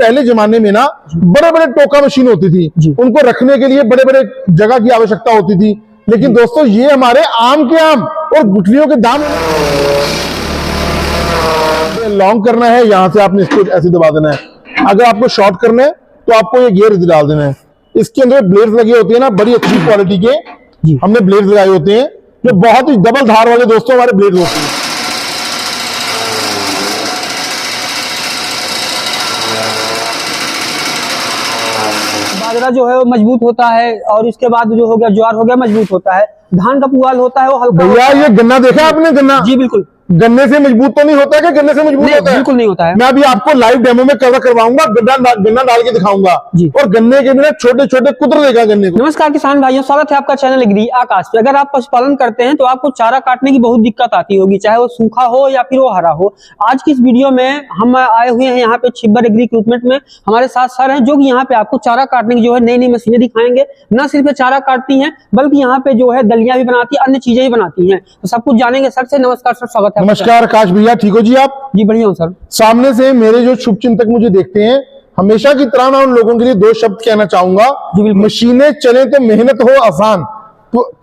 पहले जमाने में ना बड़े बड़े टोका मशीन होती थी, उनको रखने के लिए बड़े बड़े जगह की आवश्यकता होती थी। लेकिन दोस्तों ये हमारे आम के आम और गुठलियों के दाम लॉन्ग करना है, यहां से आपने इसको ऐसे दबा देना है। अगर आपको शॉर्ट करना है तो आपको ये गियर डाल देना है। इसके अंदर ब्लेड्स लगे होते हैं ना, बड़ी अच्छी क्वालिटी के हमने ब्लेड्स लगाए होते हैं, जो बहुत ही डबल धार वाले दोस्तों हमारे ब्लेड्स होते हैं। बाजरा जो है वो मजबूत होता है, और इसके बाद जो हो गया ज्वार हो गया मजबूत होता है। धान का पुआल होता है वो हल्का। भैया ये गन्ना देखा आपने? गन्ना जी बिल्कुल। गन्ने से मजबूत तो नहीं होता है कि गन्ने से मजबूत होता है? बिल्कुल नहीं होता है। मैं अभी आपको लाइव डेमो में कवर करवाऊंगा, गन्ना डाल के दिखाऊंगा और गन्ने के बिना छोटे छोटे कुतर देगा गन्ने को। नमस्कार किसान भाइयों, स्वागत है आपका चैनल एग्री आकाश पे। अगर आप पशुपालन करते हैं तो आपको चारा काटने की बहुत दिक्कत आती होगी, चाहे वो सूखा हो या फिर वो हरा हो। आज की इस वीडियो में हम आए हुए हैं यहाँ पे छिब्बर एग्री इक्विपमेंट में। हमारे साथ सर हैं जो कि यहाँ पे आपको चारा काटने की जो है नई नई मशीनें दिखाएंगे। न सिर्फ चारा काटती हैं बल्कि यहाँ पे जो है दलिया भी बनाती है, अन्य चीजें भी बनाती हैं। तो सब कुछ जानेंगे सर से। नमस्कार सर, स्वागत है। नमस्कार आकाश भैया, ठीक हो जी आप? जी बढ़िया हूँ सर। सामने से मेरे जो शुभचिंतक मुझे देखते हैं, हमेशा की तरह मैं उन लोगों के लिए दो शब्द कहना चाहूंगा। मशीनें चले तो मेहनत हो आसान,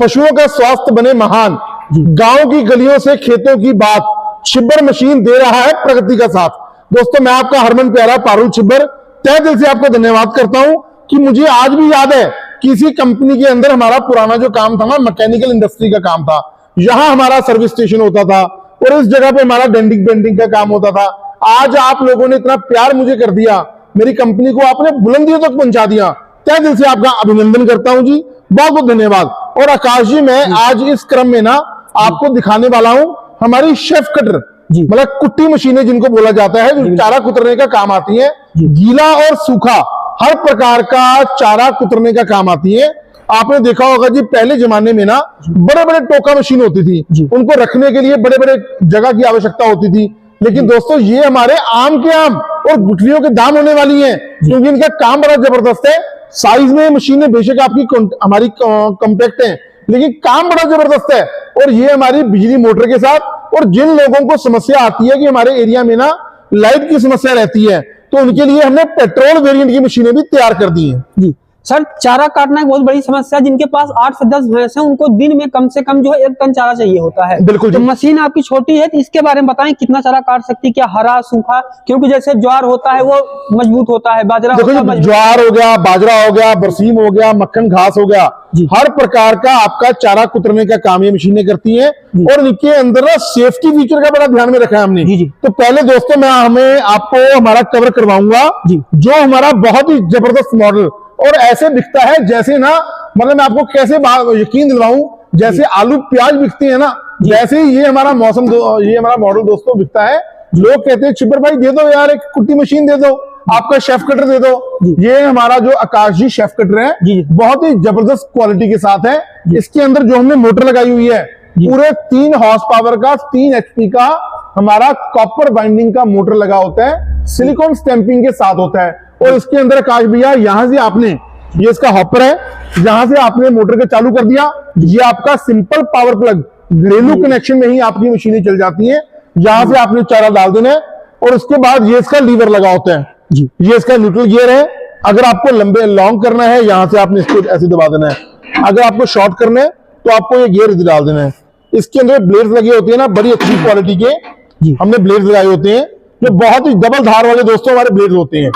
पशुओं का स्वास्थ्य बने महान, गांव की गलियों से खेतों की बात, छिब्बर मशीन दे रहा है प्रगति का साथ। दोस्तों मैं आपका हरमन प्यारा पारुल छिब्बर तहे दिल से आपको धन्यवाद करता हूं कि मुझे आज भी याद है कि इसी कंपनी के अंदर हमारा पुराना जो काम था ना, मैकेनिकल इंडस्ट्री का काम था। यहां हमारा सर्विस स्टेशन होता था और इस जगह पे हमारा डेंटिंग पेंटिंग का काम होता था। आज आप लोगों ने इतना प्यार मुझे कर दिया, मेरी कंपनी को आपने बुलंदियों तक पहुंचा दिया, तहे दिल से आपका अभिनंदन करता हूं जी, बहुत बहुत धन्यवाद। और आकाश जी मैं आज इस क्रम में ना आपको दिखाने वाला हूं हमारी शेफ कटर, मतलब कुट्टी मशीनें जिनको बोला जाता है, जो चारा कुतरने का काम आती है। गीला और सूखा हर प्रकार का चारा कुतरने का काम आती है। आपने देखा होगा जी पहले जमाने में ना बड़े बड़े टोका मशीन होती थी, उनको रखने के लिए बड़े बड़े जगह की आवश्यकता होती थी। लेकिन दोस्तों ये हमारे आम के आम और गुठलियों के दाम होने वाली हैं, क्योंकि इनका काम बड़ा जबरदस्त है। साइज में मशीनें बेशक आपकी हमारी कॉम्पैक्ट हैं, लेकिन काम बड़ा जबरदस्त है। और ये हमारी बिजली मोटर के साथ, और जिन लोगों को समस्या आती है कि हमारे एरिया में ना लाइट की समस्या रहती है, तो उनके लिए हमने पेट्रोल वेरिएंट की मशीनें भी तैयार कर दी हैं जी। सर चारा काटना एक बहुत बड़ी समस्या है। जिनके पास 8 से 10 भैंस हैं उनको दिन में कम से कम जो है 1 टन चारा चाहिए होता है। बिल्कुल। तो मशीन आपकी छोटी है तो इसके बारे में बताएं, कितना चारा काट सकती है, क्या हरा सूखा? क्योंकि जैसे ज्वार होता है वो मजबूत होता है, बाजरा होता है, ज्वार हो गया, बाजरा हो गया, बरसीम हो गया, मक्खन घास हो गया, हर प्रकार का आपका चारा कुतरने का काम ये मशीनें करती हैं। और इनके अंदर ना सेफ्टी फीचर का बड़ा ध्यान में रखा है हमने। तो पहले दोस्तों मैं आपको हमारा कवर करवाऊंगा जो हमारा बहुत ही जबरदस्त मॉडल, और ऐसे दिखता है जैसे ना, मतलब मैं आपको कैसे यकीन दिलवाऊं, जैसे आलू प्याज बिकते हैं ना, जैसे ही ये हमारा ये हमारा मॉडल दोस्तों बिकता है। लोग कहते हैं छिब्बर भाई दे दो यार एक कुट्टी मशीन दे दो, आपका शेफ कटर दे दो। ये हमारा जो आकाश जी शेफ कटर है, बहुत ही जबरदस्त क्वालिटी के साथ है। इसके अंदर जो हमने मोटर लगाई हुई है, पूरे 3 हॉर्स पावर का 3 HP का हमारा कॉपर बाइंडिंग का मोटर लगा होता है, सिलिकॉन स्टैंपिंग के साथ होता है। और इसके अंदर आकाश भैया यहां से आपने, ये इसका हॉपर है, जहां से आपने मोटर को चालू कर दिया, ये आपका सिंपल पावर प्लग घरेलू कनेक्शन में ही आपकी मशीनें चल जाती हैं। यहां से आपने चारा डाल देना है और उसके बाद ये इसका लीवर लगा होता है, ये इसका न्यूट्रल गियर है। अगर आपको लॉन्ग करना है, यहां से आपने इसको ऐसे दबा देना है। अगर आपको शॉर्ट करना है तो आपको ये गियर डाल देना है। इसके अंदर ब्लेड्स लगे होते हैं ना, बड़ी अच्छी क्वालिटी के हमने ब्लेड्स लगाए होते हैं, जो बहुत ही डबल धार वाले दोस्तों हमारे ब्लेड्स होते हैं।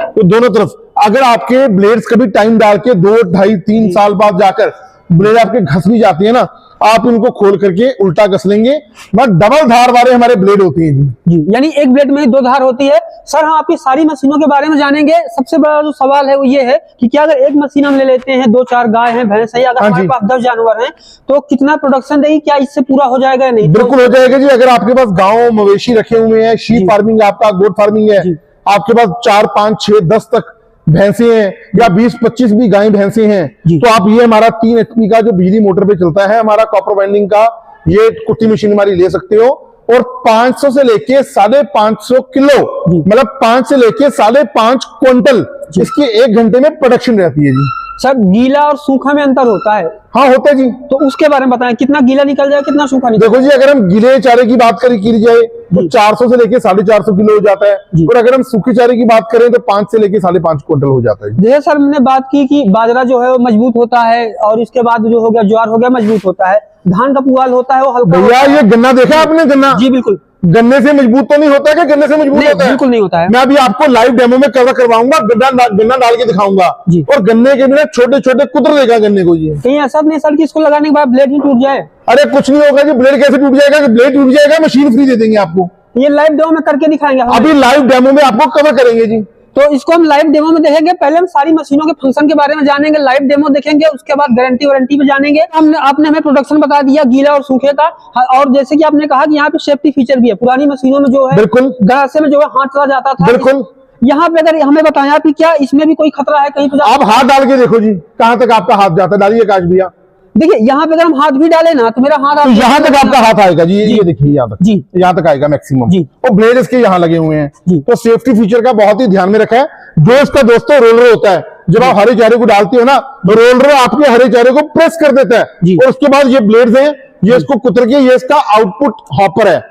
तो दोनों तरफ अगर आपके ब्लेड्स कभी टाइम डाल के 2, 2.5, 3 साल बाद जाकर ब्लेड आपके घस भी जाती है ना, आप इनको खोल करके उल्टा घस लेंगे, बट डबल धार वाले हमारे ब्लेड होती हैं जी। यानी एक ब्लेड में 2 धार होती है। सर हम आपकी सारी मशीनों के बारे में जानेंगे। सबसे बड़ा जो सवाल है वो ये है कि क्या अगर एक मशीन हम ले लेते हैं, 2-4 गाय हैं, भैंस है, अगर हमारे पास 10 जानवर हैं, तो कितना प्रोडक्शन देगी? क्या इससे पूरा हो जाएगा या नहीं? बिल्कुल हो जाएगा जी। अगर आपके पास गाँव मवेशी रखे हुए हैं, शीप फार्मिंग आपका गोट फार्मिंग है, आपके पास 4, 5, 6, 10 तक भैंसे हैं या 20-25 भी गाय भैंसे हैं, तो आप ये हमारा 3 HP का जो बिजली मोटर पे चलता है हमारा कॉपर बाइंडिंग का, ये कुट्टी मशीन हमारी ले सकते हो। और 500 से लेके 550 किलो, मतलब 5 से लेके 5.5 क्विंटल इसकी 1 घंटे में प्रोडक्शन रहती है जी। सर गीला और सूखा में अंतर होता है, हाँ होता है जी। तो उसके बारे में बताएं, कितना गीला निकल जाए कितना सूखा निकल देखो जी, अगर हम गीले चारे की बात करें की जाए तो 400 से लेके 450 किलो हो जाता है, और अगर हम सूखे चारे की बात करें तो 5 से लेके 5.5 क्विंटल हो जाता है। जैसे सर हमने बात की कि बाजरा जो है वो मजबूत होता है, और इसके बाद जो हो गया ज्वार हो गया मजबूत होता है, धान का पुआल होता है वो हल्का भैया होता है। ये गन्ना देखा आपने? गन्ना जी बिल्कुल गन्ने से मजबूत तो नहीं होता है कि गन्ने से मजबूत नहीं, होता है? बिल्कुल नहीं होता है। मैं अभी आपको लाइव डेमो में कवर करवाऊंगा, गन्ना डाल के दिखाऊंगा, जी। और गन्ने के बिना छोटे छोटे कुतर देगा गन्ने को जी। कहीं ऐसा नहीं सर कि इसको लगाने के बाद ब्लेड ही टूट जाए? अरे कुछ नहीं होगा जी, ब्लेड कैसे टूट जाएगा? कि ब्लेड टूट जाएगा, मशीन फ्री दे देंगे आपको। ये लाइव डेमो में करके दिखाएंगे हम। अभी लाइव डेमो में आपको कवर करेंगे जी। तो इसको हम लाइव डेमो में देखेंगे, पहले हम सारी मशीनों के फंक्शन के बारे में जानेंगे, लाइव डेमो देखेंगे, उसके बाद गारंटी वारंटी में जानेंगे। आपने हमें प्रोडक्शन बता दिया गीला और सूखे का, और जैसे कि आपने कहा कि यहाँ पे सेफ्टी फीचर भी है। पुरानी मशीनों में जो है बिल्कुल गरासे में जो है हाथ चला जाता था, बिल्कुल। यहाँ पे अगर हमें बताएं आप कि क्या इसमें भी कोई खतरा है कहीं पे? आप हाथ डाल के देखो जी, कहां तक आपका हाथ जाता है। डालिए काश भैया, देखिए यहाँ पे अगर हम हाथ भी डाले ना तो मेरा हाथ तो यहाँ तक आपका हाथ आएगा जी। ये देखिए यहाँ तक जी, यहाँ तक आएगा मैक्सिमम जी। और ब्लेड इसके यहाँ लगे हुए हैं जी। तो सेफ्टी फीचर का बहुत ही ध्यान में रखा है। जो इसका दोस्तों रोलर होता है, जब आप हरे चारे को डालते हो ना, तो रोलर आपके हरे चारे को प्रेस कर देता है, जी। और उसके बाद ये ब्लेड्स हैं, ये इसको कुतर के, ये इसका आउटपुट हॉपर है,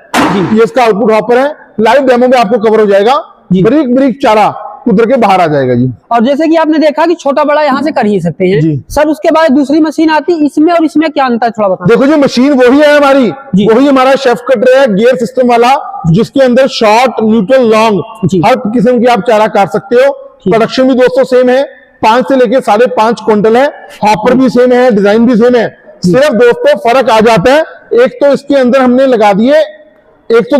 ये इसका आउटपुट हॉपर है। लाइव डेमो में आपको कवर हो जाएगा, बारीक बारीक चारा कुतर के बाहर आ जाएगा जी। और जैसे कि आपने देखा कि छोटा बड़ा यहाँ से कर ही सकते हैं जी। सर, उसके बाद दूसरी मशीन आती है, इसमें और इसमें क्या अंतर है थोड़ा बताएं। देखो जी, मशीन वही है हमारी, जी। वही हमारा शेफ कटर है, गियर सिस्टम वाला, जिसके अंदर शॉर्ट, न्यूट्रल, लॉन्ग हर किस्म की आप चारा काट सकते हो। प्रोडक्शन भी दोस्तों सेम है, 5 से लेके 5.5 क्विंटल है। हॉपर भी सेम है, डिजाइन भी सेम है। सिर्फ दोस्तों फर्क आ जाता है, एक तो इसके अंदर हमने लगा दिए पेट्रोल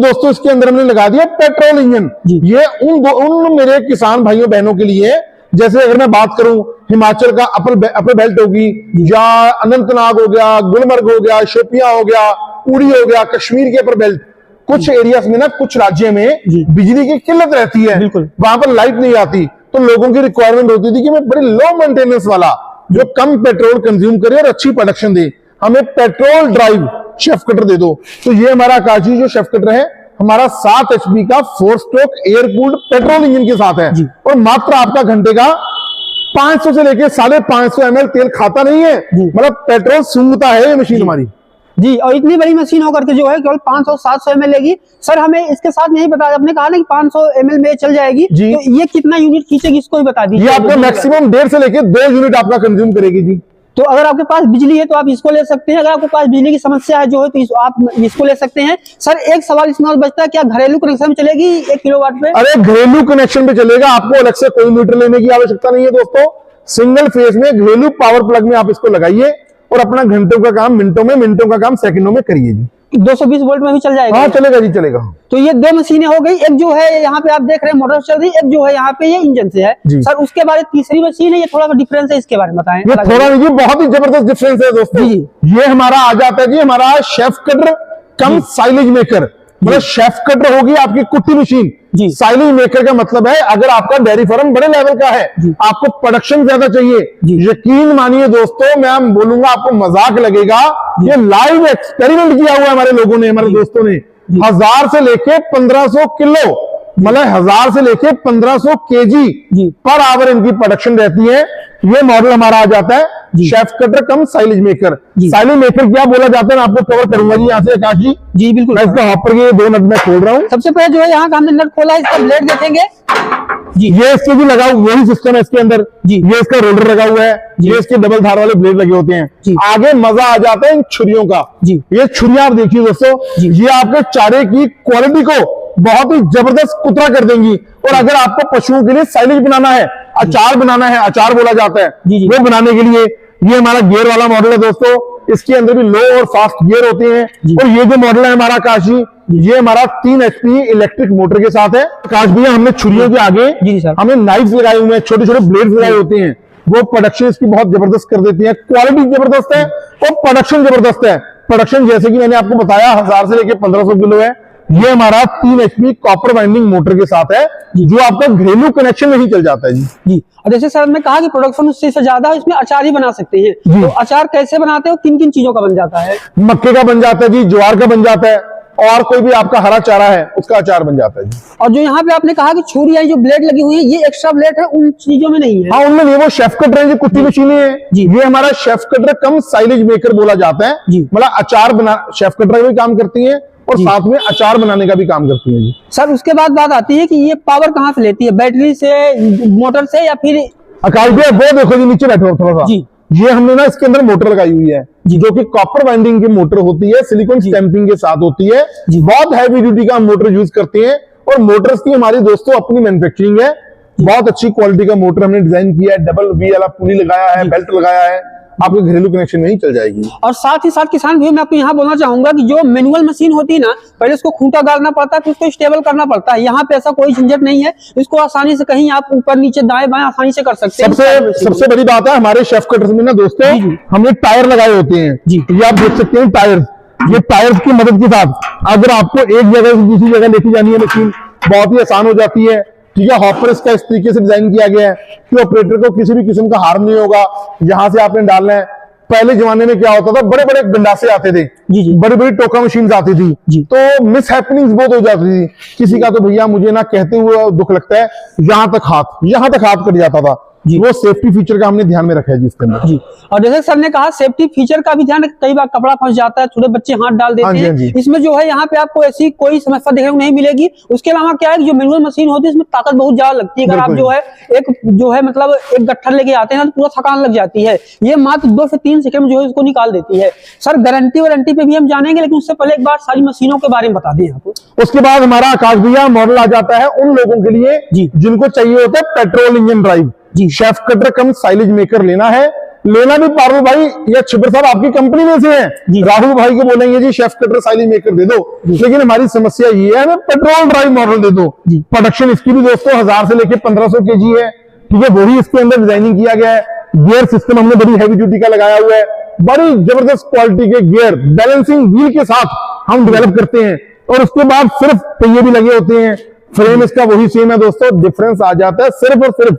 इंजन। ये उन मेरे किसान भाइयों बहनों के लिए, जैसे अगर मैं बात करूं हिमाचल का अपर बेल्ट होगी, या अनंतनाग हो गया, गुलमर्ग हो गया, शोपियां हो गया, उड़ी हो गया, कश्मीर के अपर बेल्ट, कुछ एरियाज में ना, कुछ राज्यों में बिजली की किल्लत रहती है, वहां पर लाइट नहीं आती, तो लोगों की रिक्वायरमेंट होती थी कि मैं बड़ी लो मेंटेनेंस वाला, जो कम पेट्रोल कंज्यूम करे और अच्छी प्रोडक्शन दे, हमें पेट्रोल ड्राइव शेफ कटर दे दो। तो ये हमारा आकाशी जो शेफ कटर है, हमारा 7 HP का 4 stroke air cooled petrol engine के साथ है, और मात्र आपका घंटे का 500 से लेके 550 ml तेल खाता नहीं है, मतलब पेट्रोल सूंघता है ये मशीन हमारी जी। और इतनी बड़ी मशीन होकर के जो है केवल 500-700 ml लेगी। सर हमें इसके साथ नहीं बताया, आपने कहा ना कि 500 ml में चल जाएगी, तो ये कितना यूनिट खींचेगी इसको ही बता दीजिए। ये आपको मैक्सिमम 1.5 से लेके 2 यूनिट आपका कंज्यूम करेगी जी। तो अगर आपके पास बिजली है तो आप इसको ले सकते हैं, अगर आपके पास बिजली की समस्या है जो है तो आप इसको ले सकते हैं। सर एक सवाल इसमें और बचता है, क्या घरेलू कनेक्शन में चलेगी 1 किलोवाट पे? अरे घरेलू कनेक्शन पे चलेगा, आपको अलग से कोई मीटर लेने की आवश्यकता नहीं है दोस्तों। सिंगल फेज में घरेलू पावर प्लग में आप इसको लगाइए और अपना घंटों का काम मिनटों में, मिनटों का काम सेकंडों में करिए जी। 220 वोल्ट में भी चल जाएगा? हाँ चलेगा जी, चलेगा। तो ये 2 मशीनें हो गई, एक जो है यहाँ पे आप देख रहे हैं मोटर चल रही, एक जो है यहाँ पे ये इंजन से है। सर उसके बाद तीसरी मशीन है, ये थोड़ा सा डिफरेंस है, इसके बारे में बताएं। ये थोड़ा नहीं, बहुत ही जबरदस्त डिफरेंस है दोस्तों। ये हमारा आ जाता है जी, हमारा chef cutter cum silage maker, मतलब शेफ कटर होगी आपकी कुट्टी मशीन। साइलेज मेकर का मतलब है, अगर आपका डेयरी फार्म बड़े लेवल का है, आपको प्रोडक्शन ज्यादा चाहिए, यकीन मानिए दोस्तों, मैं बोलूंगा आपको मजाक लगेगा, ये लाइव एक्सपेरिमेंट किया हुआ है हमारे लोगों ने, हमारे दोस्तों ने। 1000 से लेके 1500 किलो, मतलब 1000 से लेके 1500 kg पर आवर इनकी प्रोडक्शन रहती है। ये मॉडल हमारा आ जाता है chef cutter cum silage maker. Silage maker क्या बोला जाता है, मैं आपको कवर करूंगा जी यहाँ से आकाश जी। जी बिल्कुल। मैं इसका हॉपर के 2 नट में खोल रहा हूँ। सबसे पहले जो है यहाँ का हमने नट खोला है, इसका ब्लेड देखेंगे जी। ये इसके भी लगा हुआ वही सिस्टम है इसके अंदर जी। ये इसका रोलर लगा हुआ है, ये इसके डबल धार वाले ब्लेड लगे होते हैं। आगे मजा आ जाता है इन छुरियों का जी। ये छुरियां आप देखिए दोस्तों, ये आपके चारे की क्वालिटी को बहुत ही जबरदस्त कुतरा कर देंगी। और अगर आपको पशुओं के लिए साइलेज बनाना है, अचार बनाना है, अचार बोला जाता है, वो बनाने के लिए ये हमारा गियर वाला मॉडल है दोस्तों। इसके अंदर भी लो और फास्ट गियर होते हैं। और ये जो मॉडल है हमारा काशी, ये हमारा 3 HP इलेक्ट्रिक मोटर के साथ है। काश भैया हमने छुरियों के आगे हमने नाइफ्स लगाए हुए हैं, छोटे छोटे ब्लेड्स लगाए होते हैं, वो प्रोडक्शन इसकी बहुत जबरदस्त कर देती है। क्वालिटी जबरदस्त है और प्रोडक्शन जबरदस्त है। प्रोडक्शन जैसे कि मैंने आपको बताया 1000 से लेके 1500 किलो है। ये हमारा 3 HP कॉपर वाइंडिंग मोटर के साथ है, जो आपका घरेलू कनेक्शन में ही चल जाता है जी। और जैसे सर ने कहा कि प्रोडक्शन उससे ज्यादा है, इसमें अचार ही बना सकते हैं, तो अचार कैसे बनाते हो, किन किन चीजों का बन जाता है? मक्के का बन जाता है जी, ज्वार का बन जाता है, और कोई भी आपका हरा चारा है उसका अचार बन जाता है जी। और जो यहाँ पे आपने कहा कि छुरी है, जो ब्लेड लगी हुई है, ये एक्स्ट्रा ब्लेड है, उन चीजों में नहीं है। हाँ, उनमें नहीं, वो शेफ कटर है जी, कुट्टी मशीनें हैं जी। ये हमारा chef cutter cum silage maker बोला जाता है जी। मतलब अचार बना, शेफ कटर का भी काम करती है और जी। साथ में अचार बनाने का भी काम करती है जी। सर उसके बाद बात आती है कि ये पावर कहाँ से लेती है, बैटरी से, मोटर से, या फिर? आकाश भैया वो देखो जी, नीचे बैठो थोड़ा सा जी। ये हमने ना इसके अंदर मोटर लगाई हुई है जो कि कॉपर वाइंडिंग की मोटर होती है, सिलिकॉन स्टैंपिंग के साथ होती है, बहुत हैवी ड्यूटी का हम मोटर यूज करते हैं। और मोटर्स की हमारी दोस्तों अपनी मैन्युफैक्चरिंग है, बहुत अच्छी क्वालिटी का मोटर हमने डिजाइन किया है, डबल वी वाला पुली लगाया है, बेल्ट लगाया है, आपके घरेलू कनेक्शन में ही चल जाएगी। और साथ ही साथ किसान भाई, मैं आपको यहाँ बोलना चाहूंगा कि जो मैनुअल मशीन होती है ना, पहले उसको खूंटा गाड़ना पड़ता है, फिर उसको स्टेबल करना पड़ता है। यहाँ पे ऐसा कोई झंझट नहीं है, इसको आसानी से कहीं आप ऊपर नीचे दाएं बाएं आसानी से कर सकते हैं। सबसे बड़ी बात है हमारे शेफ कटर्स में ना दोस्तों, हमने टायर लगाए होते हैं जी। ये आप देख सकते हैं टायर, ये टायर्स की मदद के साथ अगर आपको एक जगह से दूसरी जगह लेके जानी है मशीन बहुत ही आसान हो जाती है। ठीक है, हॉपर इसका इस तरीके से डिजाइन किया गया है कि ऑपरेटर को किसी भी किस्म का हार्म नहीं होगा। यहां से आपने डालना है। पहले जमाने में क्या होता था, बड़े बड़े गंडासे आते थे, बड़ी बड़ी टोका मशीन आती थी, तो मिस हैपनिंग्स बहुत हो जाती थी। किसी का तो भैया मुझे ना कहते हुए दुख लगता है, यहां तक हाथ कट जाता था। वो सेफ्टी फीचर का हमने ध्यान में रखा है जी इसके अंदर। जी। और जैसे सर ने कहा सेफ्टी फीचर का भी ध्यान, कई बार कपड़ा फंस जाता है, छोटे बच्चे हाथ डाल देते हैं, इसमें जो है यहाँ पे आपको ऐसी कोई समस्या देखने को नहीं मिलेगी। उसके अलावा क्या है कि जो मैनुअल मशीन होती है इसमें ताकत बहुत ज्यादा लगती है। अगर आप जो है मतलब एक गट्ठर लेके आते हैं तो पूरा थकान लग जाती है। ये मात्र 2 से 3 सेकंड में जो है इसको निकाल देती है। सर गारंटी वारंटी पे भी हम जानेंगे, लेकिन उससे पहले एक बार सारी मशीनों के बारे में बता दें आपको। उसके बाद हमारा आकाश भैया मॉडल आ जाता है उन लोगों के लिए जिनको चाहिए होता है petrol engine drive. Chaff cutter cum silage maker लेना भी पारुल भाई या छिबर साहब आपकी कंपनी में से है, राहुल भाई को बोलेंगे जी शेफ कटर साइलेज मेकर दे दो, लेकिन हमारी समस्या ये है हमें पेट्रोल ड्राइव मॉडल दे दो। प्रोडक्शन इसकी भी दोस्तों 1000 से लेकर 1500 केजी है। ठीक है, वही इसके अंदर डिजाइनिंग किया गया है। गियर सिस्टम हमने बड़ी हैवी ड्यूटी का लगाया हुआ है, बड़ी जबरदस्त क्वालिटी के गियर बैलेंसिंग व्हील के साथ हम डेवलप करते हैं। और उसके बाद सिर्फ पहिए भी लगे होते हैं, फ्रेम इसका वही सेम है दोस्तों, डिफरेंस आ जाता है सिर्फ और सिर्फ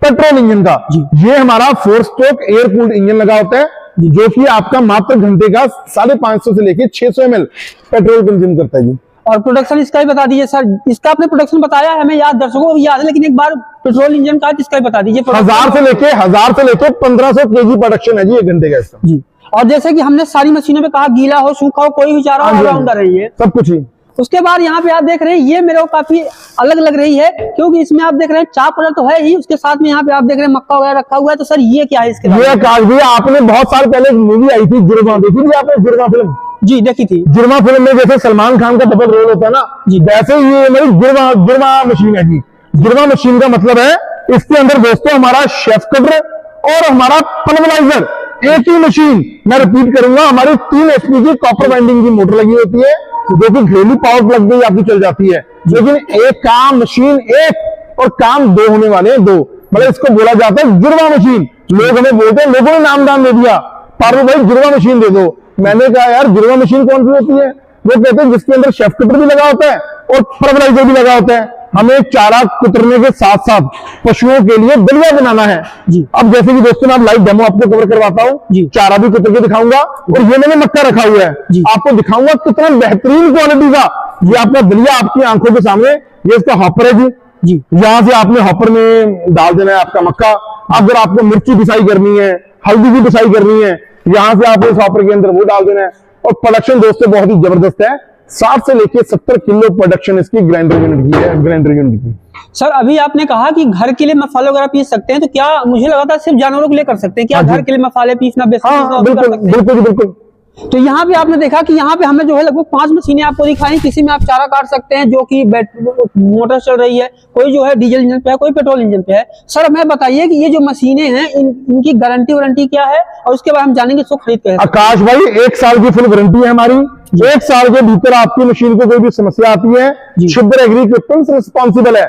पेट्रोल इंजन का। ये हमारा 4 स्ट्रोक एयर कूल्ड इंजन लगा होता है जो कि आपका मात्र घंटे का 550 से लेके 600 ml पेट्रोल कंज्यूम करता है जी। और प्रोडक्शन इसका ही बता दीजिए सर, इसका आपने प्रोडक्शन बताया है, हमें याद, दर्शकों को याद है, लेकिन एक बार पेट्रोल इंजन का इसका ही बता दीजिए। 1000 से लेके 1500 केजी प्रोडक्शन है जी 1 घंटे का इसका जी। और जैसे कि हमने सारी मशीनों में कहा, गीला हो सूखा हो कोई भी चारा ऑलराउंडर है ये, सब कुछ ही। उसके बाद यहाँ पे आप देख रहे हैं ये मेरे को काफी अलग लग रही है, क्योंकि इसमें आप देख रहे हैं चाप तो है ही, उसके साथ में यहाँ पे आप देख रहे हैं मक्का वगैरह रखा हुआ है। तो सर ये क्या है इसके? ये आकाश भैया आपने बहुत साल पहले एक मूवी आई थी जुर्मा, देखी थी आपने जुर्मा फिल्म? जी देखी थी। जुर्मा फिल्म में जैसे सलमान खान का डबल रोल होता है ना, वैसे ही ये मेरी जुर्मा मशीन है जी। जुर्मा मशीन का मतलब है इसके अंदर दोस्तों हमारा शेफ कटर और हमारा पल्वराइजर एक ही मशीन, मैं रिपीट करूंगा, हमारी 3 HP की कॉपर वाइंडिंग की मोटर लगी होती है जो कि घरेलू पावर प्लग भी आपकी चल जाती है। लेकिन एक काम मशीन एक और काम 2 होने वाले हैं 2, मतलब इसको बोला जाता है जुर्मा मशीन। लोग हमें बोलते हैं, लोगों ने नाम दे दिया पारू भाई जुर्मा मशीन दे दो। मैंने कहा यार जुर्मा मशीन कौन सी होती है? वो कहते हैं जिसके अंदर शेफ कटर भी लगा होता है और फर्टिलाइजर भी लगा होता है। हमें चारा कुतरने के साथ साथ पशुओं के लिए दलिया बनाना है जी। अब जैसे कि दोस्तों मैं लाइव डेमो आपको कवर करवाता हूँ, चारा भी कुतर के दिखाऊंगा और ये मैंने मक्का रखा हुआ है, आपको दिखाऊंगा कितना बेहतरीन क्वालिटी का ये आपका दलिया आपकी आंखों के सामने। ये इसका हॉपर है जी। यहाँ से आपने हॉपर में डाल देना है आपका मक्का। अगर आपको मिर्ची पिसाई करनी है, हल्दी की पिसाई करनी है, यहाँ से आपने इस हॉपर के अंदर वो डाल देना है। और प्रोडक्शन दोस्तों बहुत ही जबरदस्त है, 60 से लेके 70 किलो प्रोडक्शन इसकी ग्राइंडर यूनिट की है, ग्राइंडर यूनिट की। सर अभी आपने कहा कि घर के लिए मसाले वगैरह पीस सकते हैं, तो क्या मुझे लगा था सिर्फ जानवरों के लिए कर सकते हैं क्या? घर के लिए मसाले पीसना, बेसन बिल्कुल बिल्कुल। तो यहाँ पे आपने देखा कि यहाँ पे हमें जो है लगभग 5 मशीनें आपको दिखाई। किसी में आप चारा काट सकते हैं जो कि मोटर चल रही है, कोई जो है डीजल इंजन पे है, कोई पेट्रोल इंजन पे है। सर हमें बताइए कि ये जो मशीनें हैं इनकी गारंटी वारंटी क्या है, और उसके बाद हम जानेंगे इसको खरीद के। आकाश भाई 1 साल की फुल गारंटी है हमारी। 1 साल के भीतर आपकी मशीन को कोई भी समस्या आती है, छिबर एग्री इक्विपमेंट्स रिस्पॉन्सिबल है।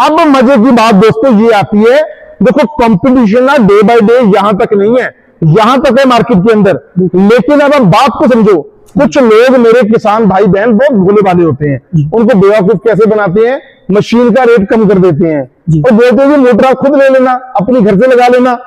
अब मजे की बात दोस्तों ये आती है, देखो कंपटीशन ना डे बाय डे यहाँ तक नहीं है, यहां तक है मार्केट के अंदर। लेकिन अब आप बात को समझो, कुछ लोग मेरे किसान भाई बहन बहुत भोले वाले होते हैं, उनको बेवकूफ कैसे बनाते हैं, मशीन का रेट कम कर देते हैं और बोलते हैं कि मोटर आप खुद ले लेना, अपनी घर से लगा लेना।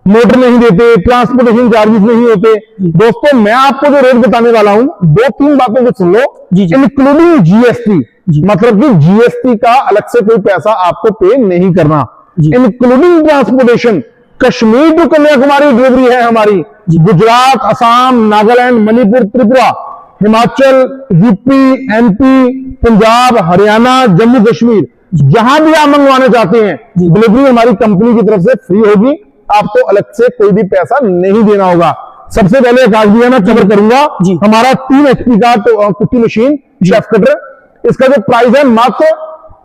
मोटर नहीं देते, ट्रांसपोर्टेशन चार्जेस नहीं होते। दोस्तों मैं आपको जो रेट बताने वाला हूं, 2-3 बातों को सुन लो। इंक्लूडिंग जीएसटी, मतलब कि जीएसटी का अलग से कोई पैसा आपको पे नहीं करना। Including transportation, Kashmir to Kanyakumari delivery है हमारी, गुजरात, असम, नागालैंड, मणिपुर, त्रिपुरा, हिमाचल, यूपी, एमपी, पंजाब, हरियाणा, जम्मू कश्मीर, जहां भी आप मंगवाना चाहते हैं डिलीवरी हमारी कंपनी की तरफ से फ्री होगी। आपको अलग से कोई भी पैसा नहीं देना होगा। सबसे पहले आकाश भैया मैं कवर करूंगा हमारा 3 HP का कुट्टी मशीन शेफ कटर, इसका जो प्राइस है मात्र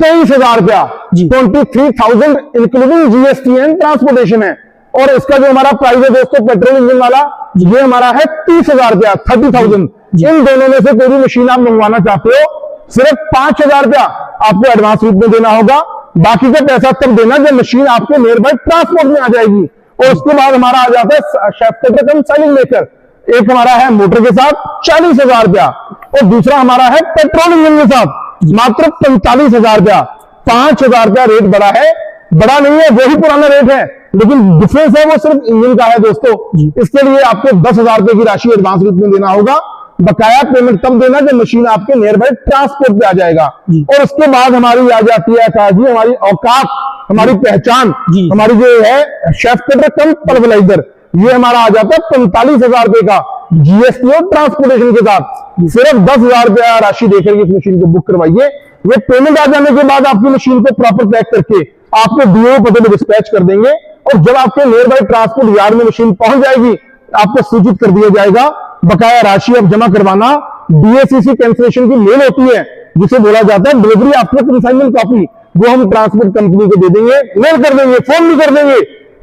23,000 रुपया, 23,000 इंक्लूडिंग जीएसटी एंड ट्रांसपोर्टेशन है। और इसका जो हमारा प्राइस है दोस्तों पेट्रोल इंजन वाला, ये हमारा है 30,000 रुपया, 30,000। इन दोनों में से कोई भी मशीन आप मंगवाना चाहते हो, सिर्फ 5,000 रुपया आपको एडवांस रूप में देना होगा। बाकी का पैसा तब देना जब मशीन आपके नियर बाय ट्रांसपोर्ट में आ जाएगी। और उसके बाद हमारा आ जाता है शेफ कटर कम साइलिंग मेकर, एक हमारा है मोटर के साथ 40,000 रुपया, और दूसरा हमारा है पेट्रोल इंजन के साथ मात्र 45,000 रुपया। 5,000 रुपया रेट बड़ा है, बड़ा नहीं है, वही पुराना रेट है, लेकिन डिफरेंस है वो सिर्फ इंजन का है दोस्तों। इसके लिए आपको 10,000 रुपए की राशि एडवांस रूप में देना होगा। बकाया पेमेंट तब देना जब मशीन आपके नियर बाय ट्रांसपोर्ट पे आ जाएगा। और उसके बाद हमारी आ जाती है आकाश जी हमारी औकात, हमारी पहचान, हमारी जो है शेफ कटर कम पल्वराइजर, ये हमारा आ जाता है 45,000 रुपए का जीएसटी और ट्रांसपोर्टेशन के साथ। सिर्फ 10,000 रुपया राशि देकर इस मशीन को बुक करवाइए। ये पेमेंट आ जाने के बाद आपकी मशीन को प्रॉपर पैक करके आपको डीओ पते में डिस्पैच कर देंगे। और जब आपके नियर बाय ट्रांसपोर्ट यार्ड में मशीन पहुंच जाएगी, आपको सूचित कर दिया जाएगा। बकाया राशि अब जमा करवाना, डीएसीसी कैंसिलेशन की मेल होती है जिसे बोला जाता है डिलीवरी आफ्टर कंसाइनमेंट कॉपी, वो हम ट्रांसपोर्ट कंपनी को दे देंगे, मेल कर देंगे, फोन भी कर देंगे।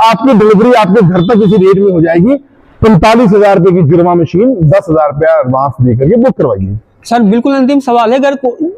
आपकी डिलीवरी आपके घर तक इसी रेट में हो जाएगी। 45,000 रुपए की जुर्मा मशीन 10,000 रुपया एडवांस देकर के बुक करवाइए। सर बिल्कुल अंतिम सवाल है, अगर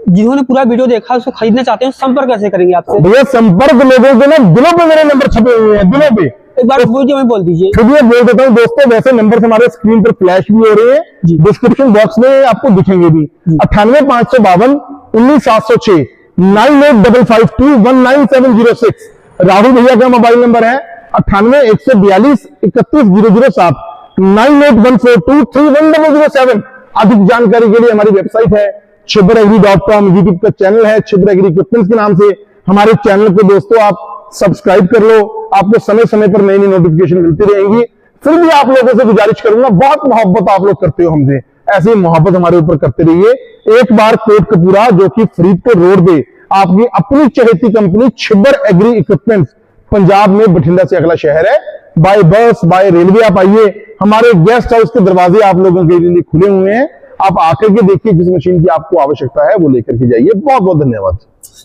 जिन्होंने पूरा वीडियो देखा उसको खरीदना चाहते हैं संपर्क कैसे करेंगे आपसे? भैया संपर्क लोगों के ना दिलों पे मेरे नंबर छपे हुए हैं, दिलों पे। एक बार मैं बोल दीजिए। फिर भी बोल देता हूँ दोस्तों, वैसे नंबर हमारे स्क्रीन पर फ्लैश भी हो रहे हैं, डिस्क्रिप्शन बॉक्स में आपको दिखेंगे भी। 98,552 19,706 9855219706 राहुल भैया का मोबाइल नंबर है। 98,142 31,007 98,142 अधिक जानकारी के लिए हमारी वेबसाइट है chibberagri.com, यूट्यूब का चैनल है छिबर एग्री इक्विपमेंट्स के नाम से। हमारे चैनल को दोस्तों आप सब्सक्राइब कर लो, आपको समय समय पर नई नई नोटिफिकेशन मिलती रहेंगी। फिर भी आप लोगों से गुजारिश करूंगा, बहुत मोहब्बत आप लोग करते हो हमसे, ऐसी मोहब्बत हमारे ऊपर करते रहिए। एक बार कोटकपूरा जो कि फरीदकोट रोड पे आपकी अपनी चहेती company Chhibber agree equipments, Punjab में बठिंडा से अगला शहर है। बाय बस बाय रेलवे आप आइए, हमारे गेस्ट हाउस के दरवाजे आप लोगों के लिए खुले हुए हैं। आप आकर के देखिए, जिस मशीन की आपको आवश्यकता है वो लेकर के जाइए। बहुत बहुत धन्यवाद।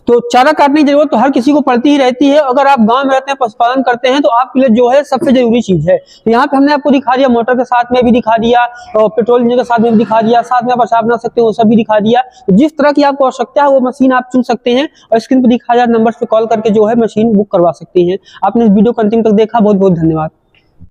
तो चारा काटने की जरूरत तो हर किसी को पड़ती ही रहती है। अगर आप गांव में रहते हैं, पशुपालन करते हैं, तो आपके लिए जो है सबसे जरूरी चीज है। तो यहाँ पे हमने आपको दिखा दिया, मोटर के साथ में भी दिखा दिया, और पेट्रोल इंजन के साथ में भी दिखा दिया, साथ में आप अचार बना सकते हो वो सब भी दिखा दिया। तो जिस तरह की आपको आवश्यकता है वो मशीन आप चुन सकते हैं, और स्क्रीन पर दिखाया नंबर पे कॉल करके जो है मशीन बुक करवा सकते हैं। आपने इस वीडियो को अंतिम तक देखा, बहुत बहुत धन्यवाद।